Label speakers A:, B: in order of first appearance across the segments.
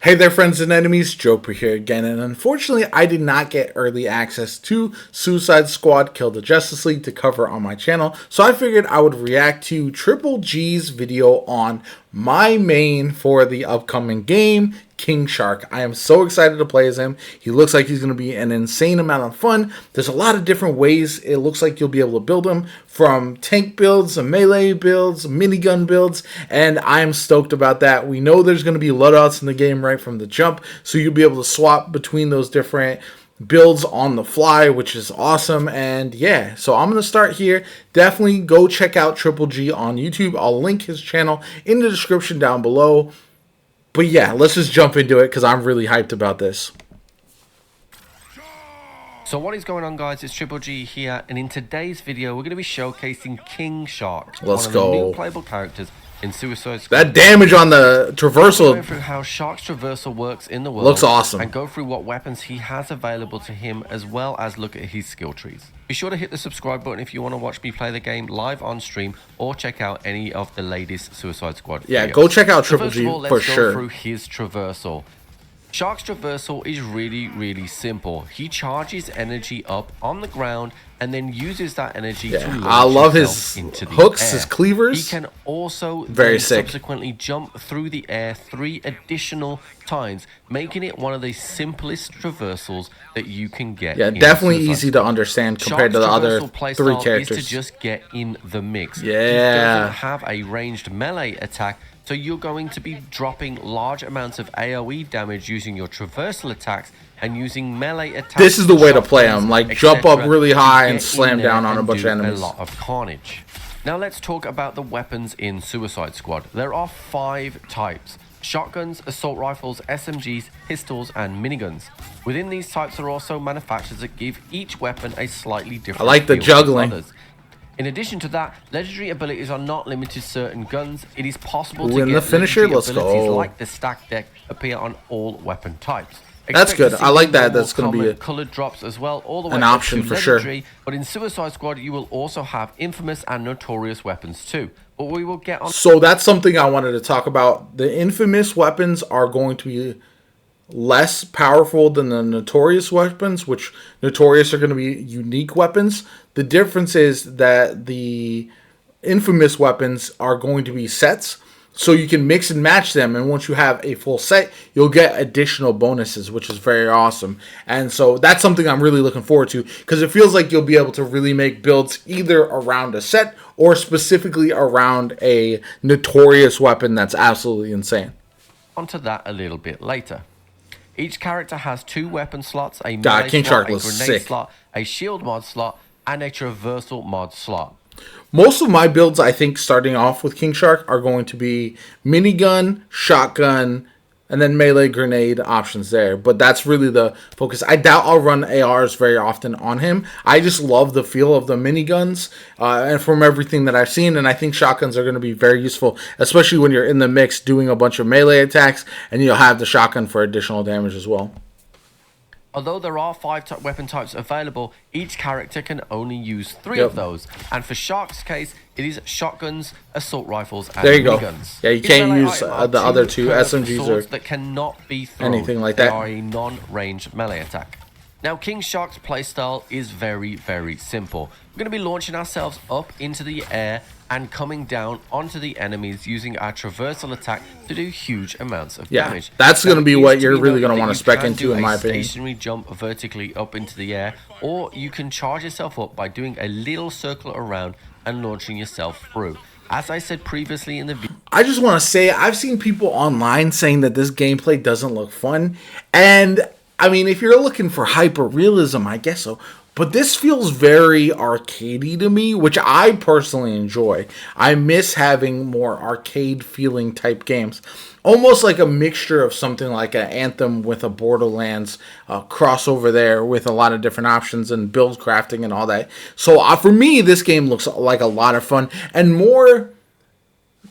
A: Hey there, friends and enemies, JoPaWrites here again, and unfortunately I did not get early access to Suicide Squad Kill the Justice League to cover on my channel, so I figured I would react to Triple G's video on my main for the upcoming game, King Shark. I am so excited to play as him. He looks like he's going to be an insane amount of fun. There's a lot of different ways it looks like you'll be able to build him, from tank builds, melee builds, minigun builds, and I'm stoked about that. We know there's going to be loadouts in the game right from the jump, so you'll be able to swap between those different builds on the fly, which is awesome. And yeah, so I'm going to start here. Definitely go check out Triple G on YouTube. I'll link his channel in the description down below. But yeah, let's just jump into it because I'm really hyped about this.
B: So what is going on, guys? It's Triple G here, and in today's video we're going to be showcasing King Shark,
A: Let's
B: one
A: go.
B: of the new playable characters in Suicide Squad.
A: That damage on the traversal.
B: Go through how Shark's traversal works in the world.
A: Looks awesome.
B: And go through what weapons he has available to him, as well as look at his skill trees. Be sure to hit the subscribe button if you want to watch me play the game live on stream, or check out any of the latest Suicide Squad
A: Yeah,
B: videos.
A: go check out Triple
B: First
A: G
B: of all,
A: for
B: let's go
A: sure.
B: through his traversal. Shark's traversal is really simple. He charges energy up on the ground and then uses that energy to launch
A: I love his
B: into the
A: hooks,
B: air.
A: his cleavers.
B: He can also
A: Very sick.
B: subsequently jump through the air 3 additional times, making it one of the simplest traversals that you can get.
A: Yeah, definitely easy to understand compared to the other 3 characters.
B: Is to just get in the mix.
A: Yeah.
B: He doesn't have a ranged melee attack, so you're going to be dropping large amounts of AoE damage using your traversal attacks and using melee attacks.
A: This is the way to play him, like jump up really high and slam down on a bunch of enemies.
B: A lot of carnage. Now let's talk about the weapons in Suicide Squad. There are 5 types: shotguns, assault rifles, SMGs, pistols, and miniguns. Within these types are also manufacturers that give each weapon a slightly different
A: I like the
B: feel than
A: juggling.
B: others. In addition to that, legendary abilities are not limited to certain guns. It is possible to
A: Win
B: get
A: the finisher.
B: legendary
A: Let's
B: abilities
A: go.
B: like the stack deck appear on all weapon types.
A: That's
B: Expect
A: good.
B: to see
A: I like that.
B: normal,
A: That's going to be
B: common, colored drops as well, all the way
A: an
B: up
A: option
B: to
A: for sure.
B: legendary. But in Suicide Squad, you will also have infamous and notorious weapons too. But we will get on.
A: So that's something I wanted to talk about. The infamous weapons are going to be less powerful than the notorious weapons, which notorious are going to be unique weapons. The difference is that the infamous weapons are going to be sets, so you can mix and match them, and once you have a full set, you'll get additional bonuses, which is very awesome. And so that's something I'm really looking forward to, because it feels like you'll be able to really make builds either around a set or specifically around a notorious weapon that's absolutely insane.
B: Onto that a little bit later. Each character has 2 weapon slots, a
A: God,
B: melee
A: King
B: slot,
A: Shark
B: a
A: looks
B: grenade
A: sick.
B: slot, a shield mod slot, and a traversal mod slot.
A: Most of my builds, I think, starting off with King Shark are going to be minigun, shotgun, and then melee grenade options there. But that's really the focus. I doubt I'll run ARs very often on him. I just love the feel of the miniguns and from everything that I've seen. And I think shotguns are going to be very useful, especially when you're in the mix doing a bunch of melee attacks, and you'll have the shotgun for additional damage as well.
B: Although there are 5 weapon types available, each character can only use 3
A: Yep.
B: of those. And for Shark's case, it is shotguns, assault rifles, and
A: There you go.
B: miniguns.
A: Yeah, you
B: His
A: can't
B: melee
A: use
B: item are
A: the other 2
B: curved
A: SMGs
B: swords
A: or
B: that cannot be thrown.
A: anything like
B: They
A: that.
B: are a non-ranged melee attack. Now, King Shark's playstyle is very simple. We're going to be launching ourselves up into the air and coming down onto the enemies using our traversal attack to do huge amounts of damage.
A: That's going to be
B: Now,
A: what
B: it is
A: you're
B: be
A: really going
B: noted
A: to want
B: that
A: to spec
B: you can
A: into,
B: do
A: in
B: a
A: my opinion.
B: stationary jump vertically up into the air, or you can charge yourself up by doing a little circle around and launching yourself through. As I said previously in the video,
A: I just want to say, I've seen people online saying that this gameplay doesn't look fun. And, I mean, if you're looking for hyper-realism, I guess so. But this feels very arcadey to me, which I personally enjoy. I miss having more arcade-feeling type games. Almost like a mixture of something like an Anthem with a Borderlands crossover there with a lot of different options and build crafting and all that. So for me, this game looks like a lot of fun and more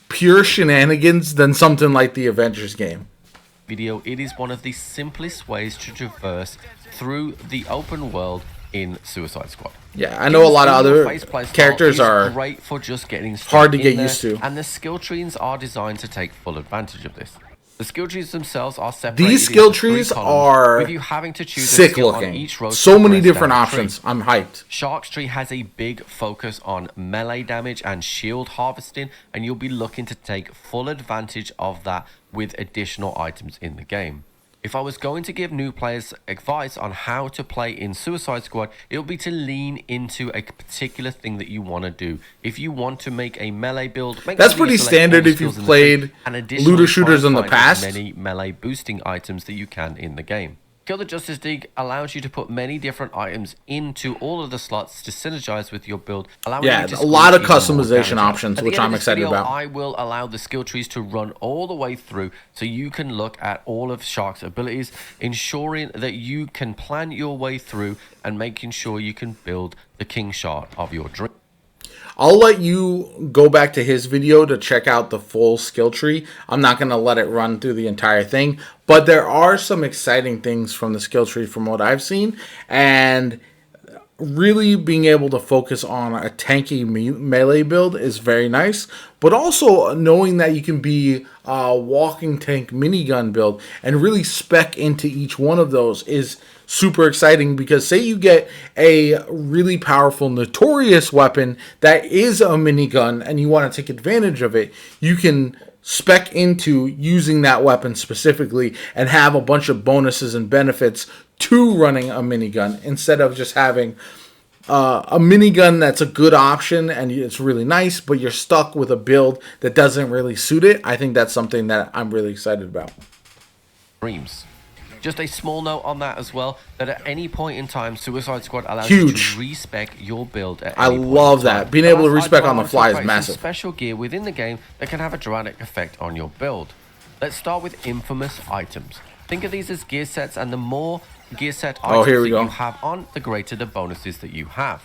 A: pure shenanigans than something like the Avengers game.
B: it is one of the simplest ways to traverse through the open world in Suicide Squad.
A: Yeah, I know a lot of other characters are
B: great for just getting
A: hard to get
B: in there,
A: used to.
B: and the skill trees are designed to take full advantage of this. The skill trees themselves are separated.
A: These skill
B: into 3
A: trees
B: columns,
A: are
B: with you having to choose a
A: sick
B: skill on
A: looking.
B: each row to
A: So many
B: progress
A: different
B: down the tree.
A: options. I'm hyped.
B: Shark's tree has a big focus on melee damage and shield harvesting, and you'll be looking to take full advantage of that with additional items in the game. If I was going to give new players advice on how to play in Suicide Squad, it would be to lean into a particular thing that you want to do. If you want to make a melee build, make
A: That's
B: sure that
A: pretty
B: you select
A: standard
B: all
A: if you've
B: skills in the
A: played
B: tree, and additionally
A: looter shooters
B: try and
A: in the
B: find
A: past.
B: as many melee boosting items that you can in the game. Kill the Justice League allows you to put many different items into all of the slots to synergize with your build, allowing
A: Yeah,
B: you to
A: a lot of
B: squeeze even more
A: customization
B: damage out.
A: options,
B: At the
A: which
B: end of
A: I'm
B: this
A: excited
B: video,
A: about.
B: I will allow the skill trees to run all the way through so you can look at all of Shark's abilities, ensuring that you can plan your way through and making sure you can build the King Shark of your dream.
A: I'll let you go back to his video to check out the full skill tree. I'm not going to let it run through the entire thing, but there are some exciting things from the skill tree from what I've seen, and really being able to focus on a tanky melee build is very nice, but also knowing that you can be a walking tank minigun build and really spec into each one of those is super exciting, because say you get a really powerful notorious weapon that is a minigun and you want to take advantage of it, you can spec into using that weapon specifically and have a bunch of bonuses and benefits to running a minigun, instead of just having a minigun that's a good option and it's really nice, but you're stuck with a build that doesn't really suit it. I think that's something that I'm really excited about.
B: Dreams. Just a small note on that as well, that at any point in time, Suicide Squad allows
A: Huge.
B: you to respec your build at
A: I
B: any point
A: love
B: in time.
A: that. Being
B: But
A: able to
B: as I
A: respec
B: do, I
A: on the
B: want to
A: fly is
B: talk about
A: massive.
B: some special gear within the game that can have a dramatic effect on your build. Let's start with infamous items. Think of these as gear sets, and the more gear set items
A: here we
B: that
A: go.
B: you have on, the greater the bonuses that you have.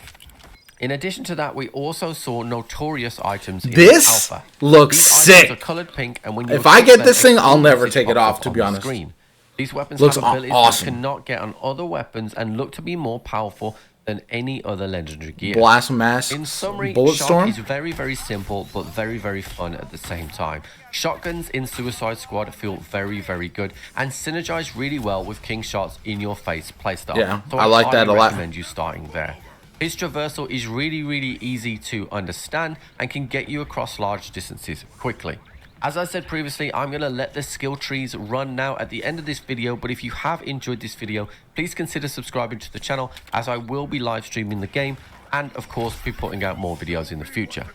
B: In addition to that, we also saw notorious items in
A: This
B: the alpha.
A: looks
B: These
A: sick.
B: items are colored pink, and when you
A: If I
B: equip
A: get
B: them,
A: this thing, I'll never
B: exclusive
A: take it
B: pops
A: off,
B: up
A: to
B: on
A: be
B: the
A: honest.
B: screen. These weapons
A: Looks
B: have abilities
A: awesome.
B: that you cannot get on other weapons and look to be more powerful than any other legendary gear.
A: Blast mask,
B: In summary,
A: bullet
B: Shark
A: storm.
B: is very, very simple, but very, very fun at the same time. Shotguns in Suicide Squad feel very, very good and synergize really well with King Shark's in-your-face playstyle.
A: Yeah,
B: so
A: I like that a lot.
B: recommend you starting there. His traversal is really, really easy to understand and can get you across large distances quickly. As I said previously, I'm going to let the skill trees run now at the end of this video, but if you have enjoyed this video, please consider subscribing to the channel, as I will be live streaming the game and of course be putting out more videos in the future.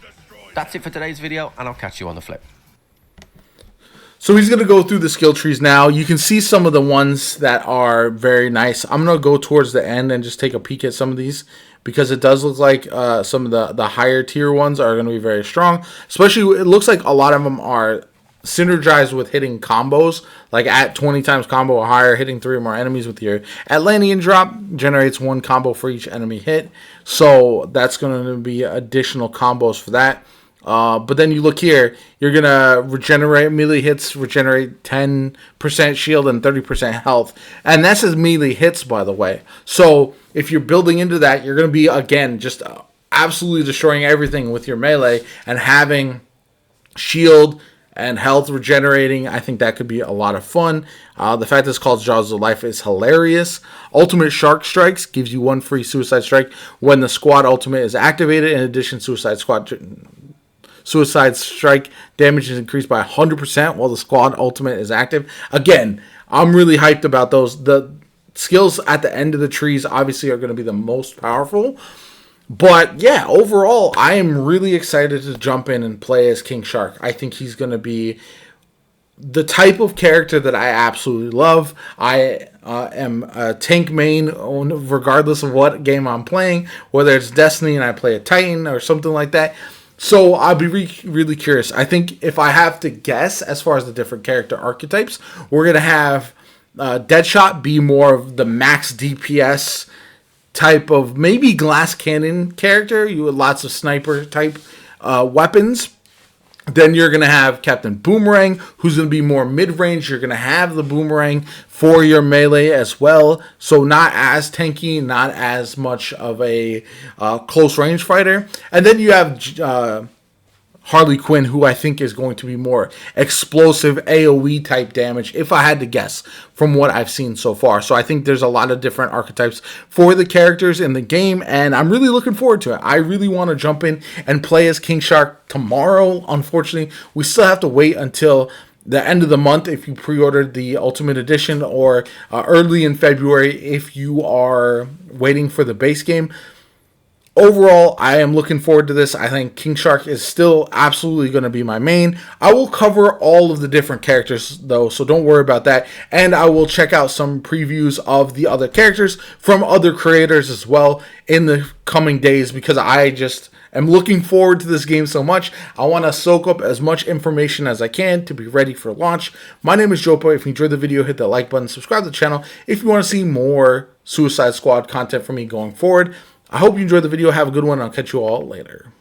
B: That's it for today's video, and I'll catch you on the flip.
A: So he's going to go through the skill trees now. You can see some of the ones that are very nice. I'm going to go towards the end and just take a peek at some of these, because it does look like some of the higher tier ones are going to be very strong. Especially, it looks like a lot of them are synergized with hitting combos, like at 20 times combo or higher, hitting 3 or more enemies with your Atlantean drop generates 1 combo for each enemy hit. So that's going to be additional combos for that. But then you look here, you're going to regenerate melee hits, regenerate 10% shield and 30% health. And that's as melee hits, by the way. So if you're building into that, you're going to be, again, just absolutely destroying everything with your melee and having shield and health regenerating. I think that could be a lot of fun. The fact that it's called Jaws of Life is hilarious. Ultimate Shark Strikes gives you 1 free Suicide Strike when the squad ultimate is activated. In addition, Suicide Strike damage is increased by 100% while the squad ultimate is active. Again, I'm really hyped about those. The skills at the end of the trees obviously are going to be the most powerful. But yeah, overall, I am really excited to jump in and play as King Shark. I think he's going to be the type of character that I absolutely love. I am a tank main regardless of what game I'm playing, whether it's Destiny and I play a Titan or something like that. So I'll be really curious. I think if I have to guess as far as the different character archetypes, we're going to have Deadshot be more of the max DPS type of maybe glass cannon character. You with lots of sniper type weapons. Then you're going to have Captain Boomerang, who's going to be more mid-range. You're going to have the Boomerang for your melee as well. So not as tanky, not as much of a close-range fighter. And then you have Harley Quinn, who I think is going to be more explosive AoE type damage, if I had to guess, from what I've seen so far. So I think there's a lot of different archetypes for the characters in the game, and I'm really looking forward to it. I really want to jump in and play as King Shark tomorrow. Unfortunately, we still have to wait until the end of the month if you pre-ordered the Ultimate Edition, or early in February if you are waiting for the base game. Overall, I am looking forward to this. I think King Shark is still absolutely going to be my main. I will cover all of the different characters, though, so don't worry about that. And I will check out some previews of the other characters from other creators as well in the coming days, because I just am looking forward to this game so much. I want to soak up as much information as I can to be ready for launch. My name is JoPa. If you enjoyed the video, hit that like button, subscribe to the channel if you want to see more Suicide Squad content from me going forward. I hope you enjoyed the video. Have a good one. I'll catch you all later.